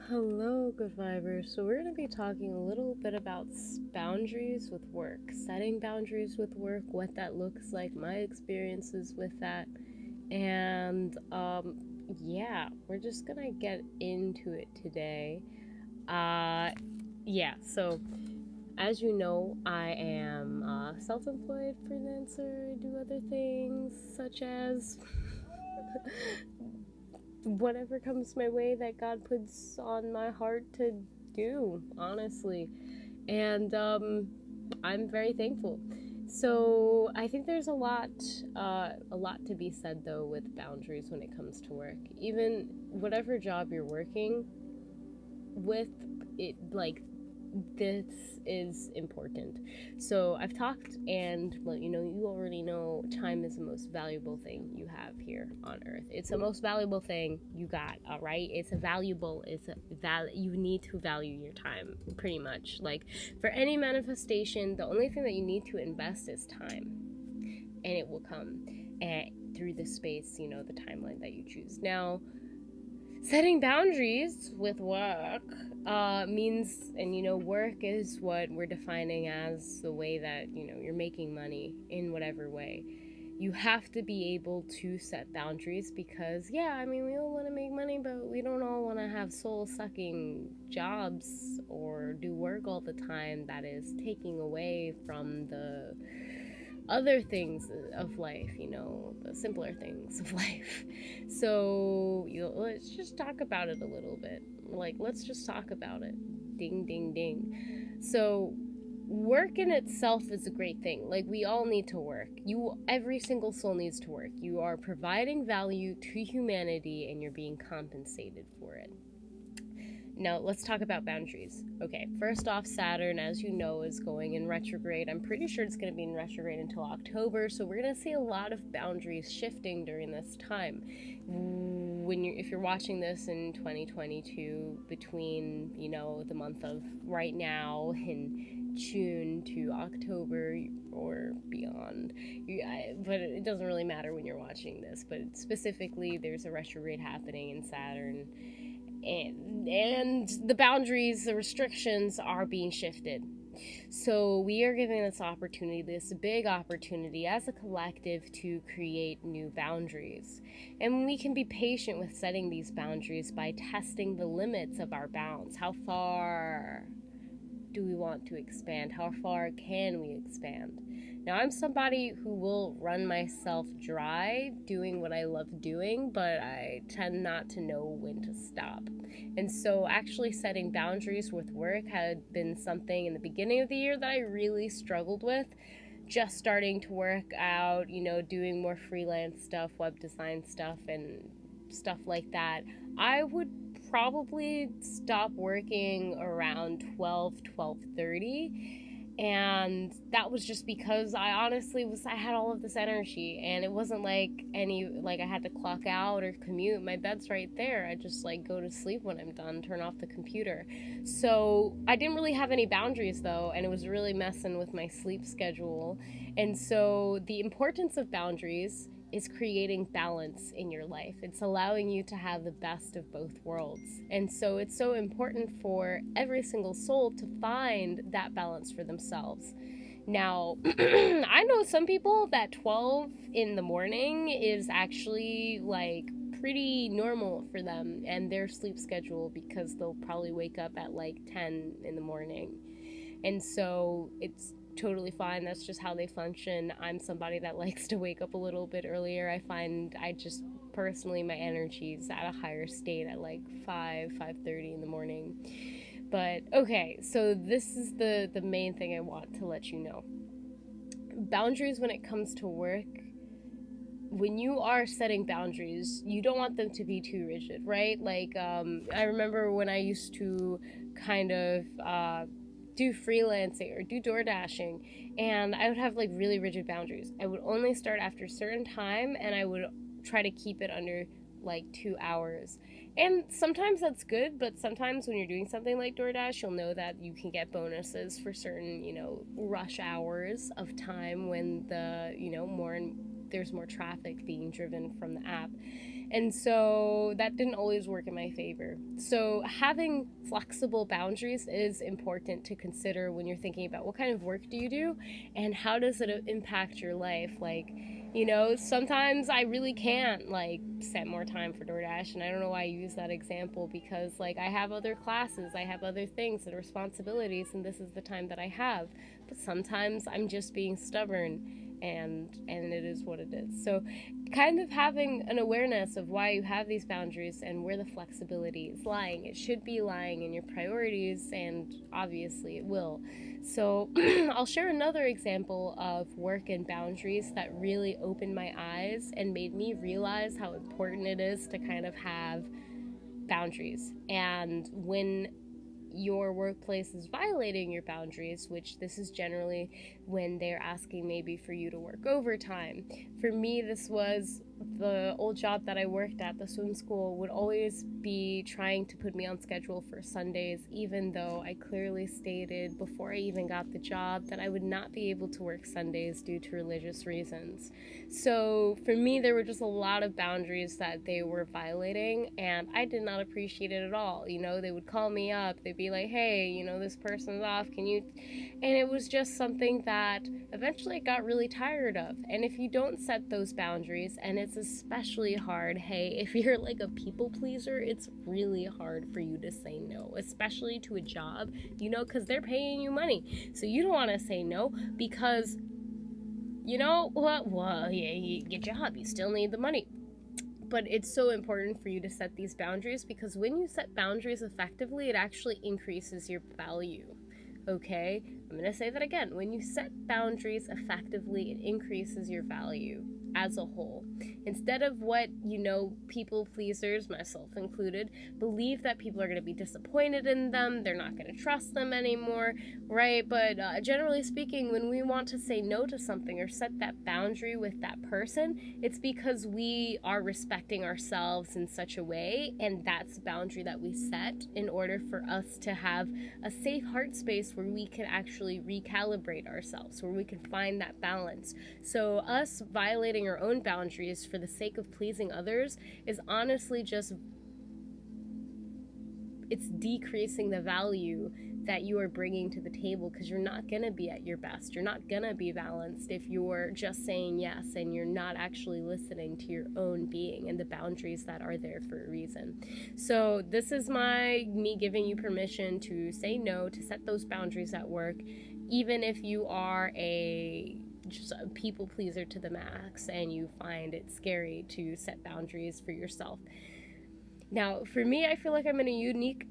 Hello, good vibers. So, we're going to be talking a little bit about boundaries with work, setting boundaries with work, what that looks like, my experiences with that. And, yeah, we're just going to get into it today. So, as you know, I am a self employed freelancer. I do other things such as whatever comes my way that God puts on my heart to do, honestly. And I'm very thankful. So I think there's a lot to be said though with boundaries when it comes to work. Even whatever job you're working with, it like this is important. So I've talked, and well, you already know time is the most valuable thing you have here on earth. It's the most valuable thing you got, all right? You need to value your time, pretty much. Like, for any manifestation, the only thing that you need to invest is time, and it will come through the space, the timeline that you choose. Now, setting boundaries with work means, and work is what we're defining as the way that, you're making money in whatever way. You have to be able to set boundaries because, we all want to make money, but we don't all want to have soul-sucking jobs or do work all the time that is taking away from the other things of life, the simpler things of life. So, let's just talk about it a little bit. Let's just talk about it. Ding, ding, ding. So, work in itself is a great thing. We all need to work. Every single soul needs to work. You are providing value to humanity and you're being compensated for it. Now, let's talk about boundaries. Okay, first off, Saturn, as you know, is going in retrograde. I'm pretty sure it's going to be in retrograde until October, so we're going to see a lot of boundaries shifting during this time. If you're watching this in 2022, between, the month of right now in June to October or beyond, but it doesn't really matter when you're watching this, but specifically, there's a retrograde happening in Saturn. And the boundaries, the restrictions are being shifted. So we are given this big opportunity as a collective to create new boundaries. And we can be patient with setting these boundaries by testing the limits of our bounds. How far do we want to expand? How far can we expand? Now, I'm somebody who will run myself dry doing what I love doing, but I tend not to know when to stop. And so actually setting boundaries with work had been something in the beginning of the year that I really struggled with. Just starting to work out, doing more freelance stuff, web design stuff, and stuff like that. I would probably stop working around 12:30, and that was just because I had all of this energy, and it wasn't like I had to clock out or commute. My bed's right there. I just go to sleep when I'm done, turn off the computer. So I didn't really have any boundaries though, and it was really messing with my sleep schedule. And so the importance of boundaries is creating balance in your life. It's allowing you to have the best of both worlds. And so it's so important for every single soul to find that balance for themselves. Now, I know some people that 12 in the morning is actually pretty normal for them and their sleep schedule, because they'll probably wake up at 10 in the morning. And so it's totally fine. That's just how they function. I'm somebody that likes to wake up a little bit earlier. I find personally, my energy is at a higher state at 5:30 in the morning. But okay, so this is the main thing I want to let you know. Boundaries when it comes to work. When you are setting boundaries, you don't want them to be too rigid, right? I remember when I used to kind of do freelancing or do door dashing, and I would have really rigid boundaries. I would only start after a certain time, and I would try to keep it under 2 hours. And sometimes that's good, but sometimes when you're doing something like DoorDash, you'll know that you can get bonuses for certain, rush hours of time when there's more traffic being driven from the app. And so that didn't always work in my favor. So having flexible boundaries is important to consider when you're thinking about what kind of work do you do and how does it impact your life. Like, sometimes I really can't set more time for DoorDash, and I don't know why I use that example because I have other classes, I have other things and responsibilities, and this is the time that I have. But sometimes I'm just being stubborn, and it is what it is. So kind of having an awareness of why you have these boundaries and where the flexibility is lying. It should be lying in your priorities, and obviously it will. So I'll share another example of work and boundaries that really opened my eyes and made me realize how important it is to kind of have boundaries. And when your workplace is violating your boundaries, which this is generally when they're asking maybe for you to work overtime. For me, this was the old job that I worked at, the swim school, would always be trying to put me on schedule for Sundays, even though I clearly stated before I even got the job that I would not be able to work Sundays due to religious reasons. So for me, there were just a lot of boundaries that they were violating, and I did not appreciate it at all. They would call me up, they'd be like, hey, this person's off, can you... And it was just something that eventually I got really tired of. And if you don't set those boundaries, and it's especially hard, if you're a people pleaser, it's really hard for you to say no, especially to a job, because they're paying you money. So you don't want to say no because, well, yeah, your job, you still need the money. But it's so important for you to set these boundaries because when you set boundaries effectively, it actually increases your value. Okay? I'm going to say that again. When you set boundaries effectively, it increases your value as a whole. Instead of what, people pleasers, myself included, believe that people are going to be disappointed in them, they're not going to trust them anymore, right? But generally speaking, when we want to say no to something or set that boundary with that person, it's because we are respecting ourselves in such a way, and that's the boundary that we set in order for us to have a safe heart space where we can actually recalibrate ourselves, where we can find that balance. So us violating our own boundaries for the sake of pleasing others is honestly it's decreasing the value that you are bringing to the table because you're not going to be at your best. You're not going to be balanced if you're just saying yes and you're not actually listening to your own being and the boundaries that are there for a reason. So this is me giving you permission to say no, to set those boundaries at work, even if you are just a people pleaser to the max and you find it scary to set boundaries for yourself. Now, for me, I feel like I'm in a unique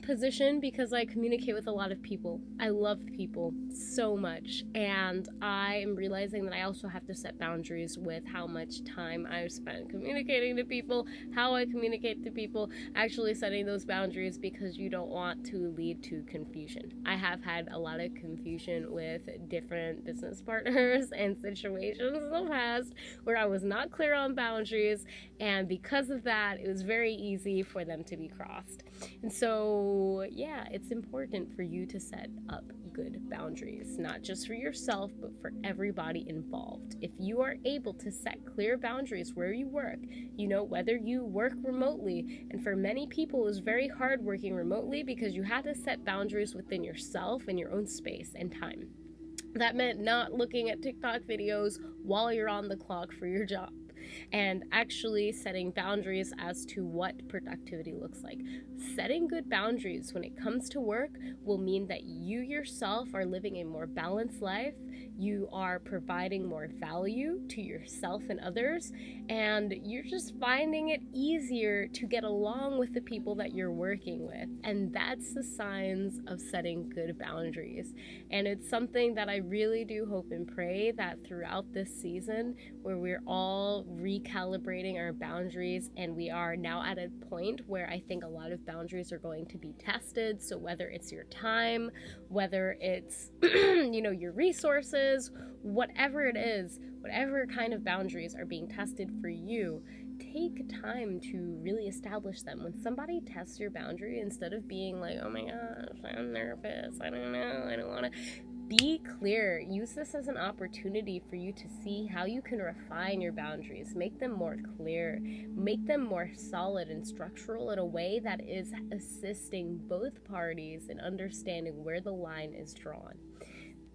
position because I communicate with a lot of people. I love people so much, and I am realizing that I also have to set boundaries with how much time I spend communicating to people, how I communicate to people, actually setting those boundaries because you don't want to lead to confusion. I have had a lot of confusion with different business partners and situations in the past where I was not clear on boundaries, and because of that, it was very easy for them to be crossed. And so, yeah, it's important for you to set up good boundaries, not just for yourself, but for everybody involved. If you are able to set clear boundaries where you work, whether you work remotely, and for many people, it was very hard working remotely because you had to set boundaries within yourself and your own space and time. That meant not looking at TikTok videos while you're on the clock for your job, and actually setting boundaries as to what productivity looks like. Setting good boundaries when it comes to work will mean that you yourself are living a more balanced life, you are providing more value to yourself and others, and you're just finding it easier to get along with the people that you're working with. And that's the signs of setting good boundaries. And it's something that I really do hope and pray that throughout this season, where we're all recalibrating our boundaries, and we are now at a point where I think a lot of boundaries are going to be tested. So whether it's your time, whether it's your resources, whatever it is, whatever kind of boundaries are being tested for you, take time to really establish them. When somebody tests your boundary, instead of being like, oh my gosh, I'm nervous, I don't know, I don't want to, Be clear. Use this as an opportunity for you to see how you can refine your boundaries, make them more clear, make them more solid and structural in a way that is assisting both parties in understanding where the line is drawn.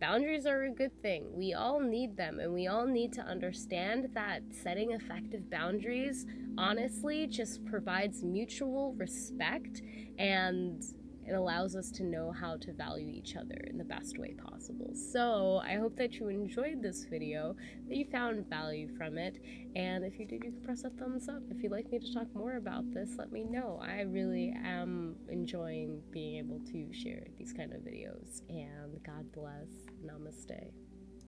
Boundaries are a good thing. We all need them, and we all need to understand that setting effective boundaries honestly just provides mutual respect, and it allows us to know how to value each other in the best way possible. So I hope that you enjoyed this video, that you found value from it, and if you did, you can press a thumbs up. If you'd like me to talk more about this, let me know. I really am enjoying being able to share these kind of videos, and God bless. Namaste.